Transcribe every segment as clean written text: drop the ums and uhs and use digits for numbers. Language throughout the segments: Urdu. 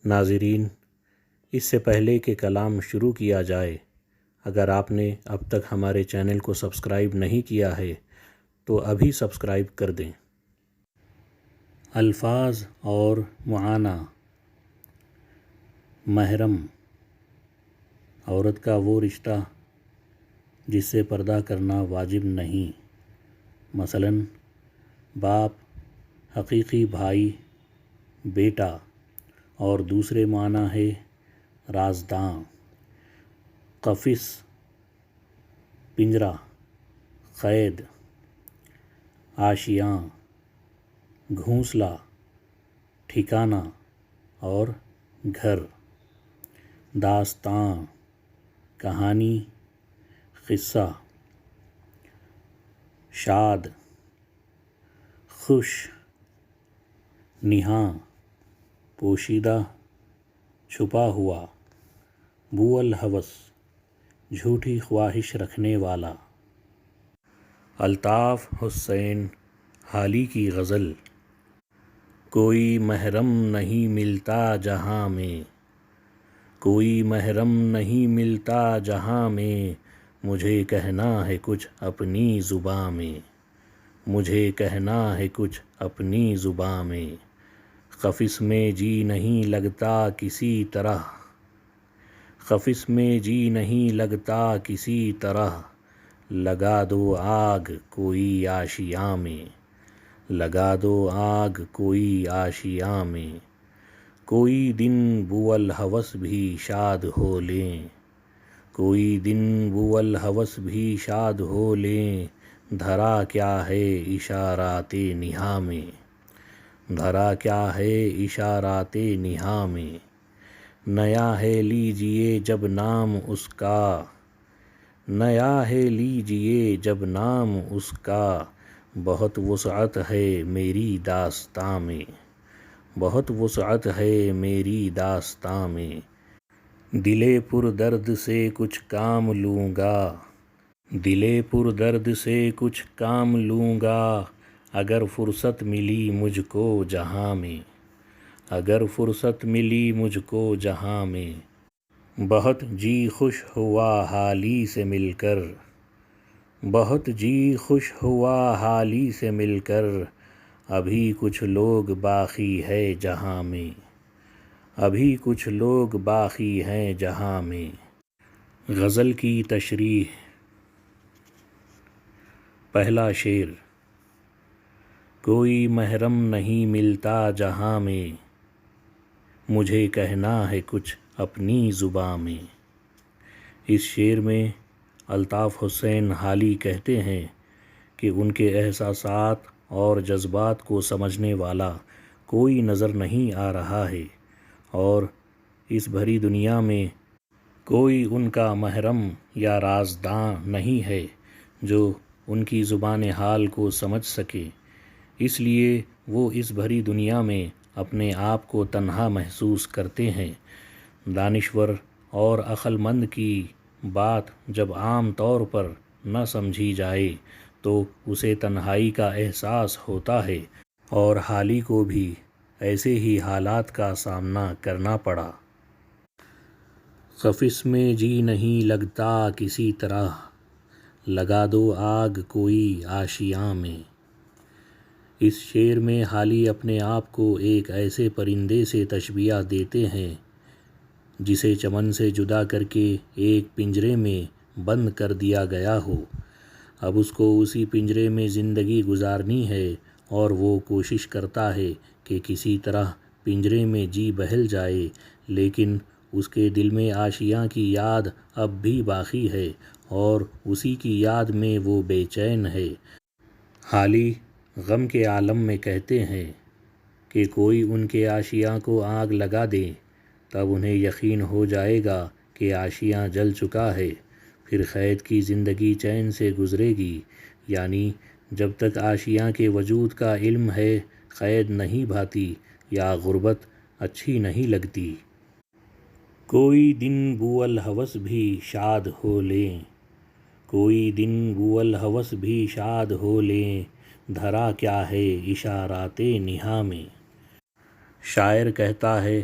ناظرین، اس سے پہلے کہ کلام شروع کیا جائے، اگر آپ نے اب تک ہمارے چینل کو سبسکرائب نہیں کیا ہے تو ابھی سبسکرائب کر دیں۔ الفاظ اور معانی۔ محرم، عورت کا وہ رشتہ جس سے پردہ کرنا واجب نہیں، مثلاً باپ، حقیقی بھائی، بیٹا، اور دوسرے معنی ہے رازداں۔ قفس، پنجرہ، قید، آشیاں، گھونسلہ، ٹھکانہ اور گھر۔ داستاں، کہانی، قصہ۔ شاد، خوش، نہاں، پوشیدہ، چھپا ہوا۔ بو الہوس، جھوٹی خواہش رکھنے والا۔ الطاف حسین حالی کی غزل۔ کوئی محرم نہیں ملتا جہاں میں، کوئی محرم نہیں ملتا جہاں میں، مجھے کہنا ہے کچھ اپنی زباں میں، مجھے کہنا ہے کچھ اپنی زباں میں۔ قفس میں جی نہیں لگتا کسی طرح، قفس میں جی نہیں لگتا کسی طرح، لگا دو آگ کوئی آشیاں میں، لگا دو آگ کوئی آشیاں میں۔ کوئی دن بو الہوس بھی شاد ہو لیں، کوئی دن بو الہوس بھی شاد ہو لیں، دھرا کیا ہے اشارات نہاں میں، دھرا کیا ہے اشارات نہاں میں۔ نیا ہے لیجئے جب نام اس کا، نیا ہے لیجئے جب نام اس کا، بہت وسعت ہے میری داستاں میں، بہت وسعت ہے میری داستاں میں۔ دل پر درد سے کچھ کام لوں گا، دل پر درد سے کچھ کام لوں گا، اگر فرصت ملی مجھ کو جہاں میں، اگر فرصت ملی مجھ کو جہاں میں۔ بہت جی خوش ہوا حالی سے مل کر، بہت جی خوش ہوا حالی سے مل کر، ابھی کچھ لوگ باقی ہے جہاں میں، ابھی کچھ لوگ باقی ہیں جہاں میں۔ غزل کی تشریح۔ پہلا شعر۔ کوئی محرم نہیں ملتا جہاں میں، مجھے کہنا ہے کچھ اپنی زباں میں۔ اس شعر میں الطاف حسین حالی کہتے ہیں کہ ان کے احساسات اور جذبات کو سمجھنے والا کوئی نظر نہیں آ رہا ہے، اور اس بھری دنیا میں کوئی ان کا محرم یا رازداں نہیں ہے جو ان کی زبان حال کو سمجھ سکے، اس لیے وہ اس بھری دنیا میں اپنے آپ کو تنہا محسوس کرتے ہیں۔ دانشور اور عقل مند کی بات جب عام طور پر نہ سمجھی جائے تو اسے تنہائی کا احساس ہوتا ہے، اور حالی کو بھی ایسے ہی حالات کا سامنا کرنا پڑا۔ قفس میں جی نہیں لگتا کسی طرح، لگا دو آگ کوئی آشیاں میں۔ اس شعر میں حالی اپنے آپ کو ایک ایسے پرندے سے تشبیہ دیتے ہیں جسے چمن سے جدا کر کے ایک پنجرے میں بند کر دیا گیا ہو۔ اب اس کو اسی پنجرے میں زندگی گزارنی ہے، اور وہ کوشش کرتا ہے کہ کسی طرح پنجرے میں جی بہل جائے، لیکن اس کے دل میں آشیاں کی یاد اب بھی باقی ہے، اور اسی کی یاد میں وہ بے چین ہے۔ حالی غم کے عالم میں کہتے ہیں کہ کوئی ان کے آشیاں کو آگ لگا دے، تب انہیں یقین ہو جائے گا کہ آشیاں جل چکا ہے، پھر قید کی زندگی چین سے گزرے گی، یعنی جب تک آشیاں کے وجود کا علم ہے، قید نہیں بھاتی یا غربت اچھی نہیں لگتی۔ کوئی دن بو الہوس بھی شاد ہو لیں، کوئی دن بو الہوس بھی شاد ہو لیں، دھرا کیا ہے اشارات نہاں میں۔ شاعر کہتا ہے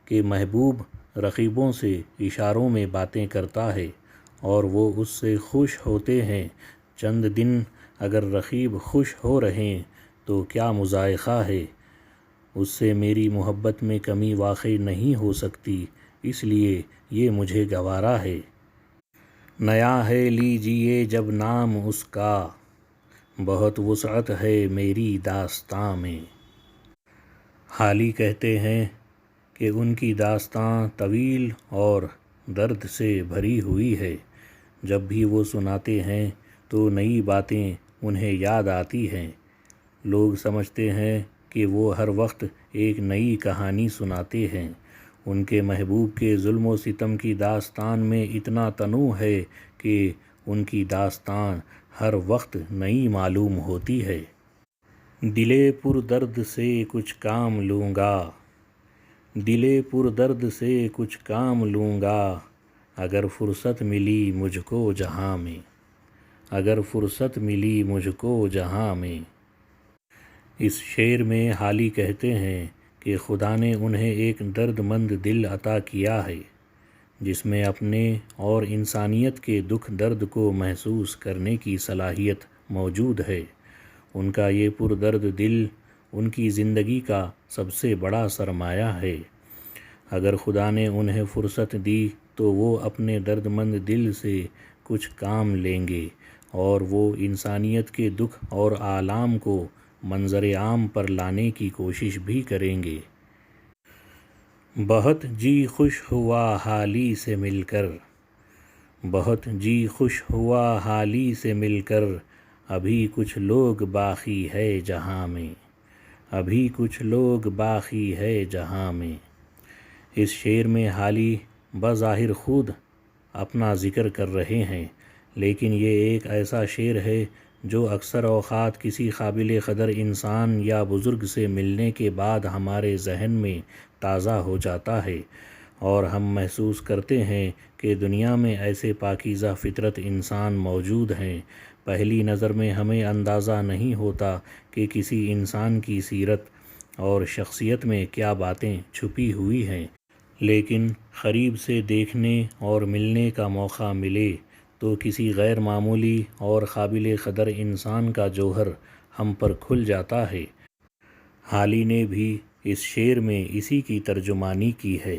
کہ محبوب رقیبوں سے اشاروں میں باتیں کرتا ہے اور وہ اس سے خوش ہوتے ہیں۔ چند دن اگر رقیب خوش ہو رہیں تو کیا مضائقہ ہے، اس سے میری محبت میں کمی واقع نہیں ہو سکتی، اس لیے یہ مجھے گوارا ہے۔ نیا ہے لیجئے جب نام اس کا، بہت وسعت ہے میری داستاں میں۔ حالی کہتے ہیں کہ ان کی داستاں طویل اور درد سے بھری ہوئی ہے۔ جب بھی وہ سناتے ہیں تو نئی باتیں انہیں یاد آتی ہیں۔ لوگ سمجھتے ہیں کہ وہ ہر وقت ایک نئی کہانی سناتے ہیں۔ ان کے محبوب کے ظلم و ستم کی داستان میں اتنا تنوع ہے کہ ان کی داستان ہر وقت نئی معلوم ہوتی ہے۔ دلِ پر درد سے کچھ کام لوں گا، دلِ پر درد سے کچھ کام لوں گا، اگر فرصت ملی مجھ کو جہاں میں، اگر فرصت ملی مجھ کو جہاں میں۔ اس شعر میں حالی کہتے ہیں کہ خدا نے انہیں ایک درد مند دل عطا کیا ہے جس میں اپنے اور انسانیت کے دکھ درد کو محسوس کرنے کی صلاحیت موجود ہے۔ ان کا یہ پردرد دل ان کی زندگی کا سب سے بڑا سرمایہ ہے۔ اگر خدا نے انہیں فرصت دی تو وہ اپنے درد مند دل سے کچھ کام لیں گے اور وہ انسانیت کے دکھ اور آلام کو منظر عام پر لانے کی کوشش بھی کریں گے۔ بہت جی خوش ہوا حالی سے مل کر، بہت جی خوش ہوا حالی سے مل کر، ابھی کچھ لوگ باقی ہے جہاں میں، ابھی کچھ لوگ باقی ہے جہاں میں۔ اس شعر میں حالی بظاہر خود اپنا ذکر کر رہے ہیں، لیکن یہ ایک ایسا شعر ہے جو اکثر اوقات کسی قابل قدر انسان یا بزرگ سے ملنے کے بعد ہمارے ذہن میں تازہ ہو جاتا ہے اور ہم محسوس کرتے ہیں کہ دنیا میں ایسے پاکیزہ فطرت انسان موجود ہیں۔ پہلی نظر میں ہمیں اندازہ نہیں ہوتا کہ کسی انسان کی سیرت اور شخصیت میں کیا باتیں چھپی ہوئی ہیں، لیکن قریب سے دیکھنے اور ملنے کا موقع ملے تو کسی غیر معمولی اور قابل قدر انسان کا جوہر ہم پر کھل جاتا ہے۔ حالی نے بھی اس شعر میں اسی کی ترجمانی کی ہے۔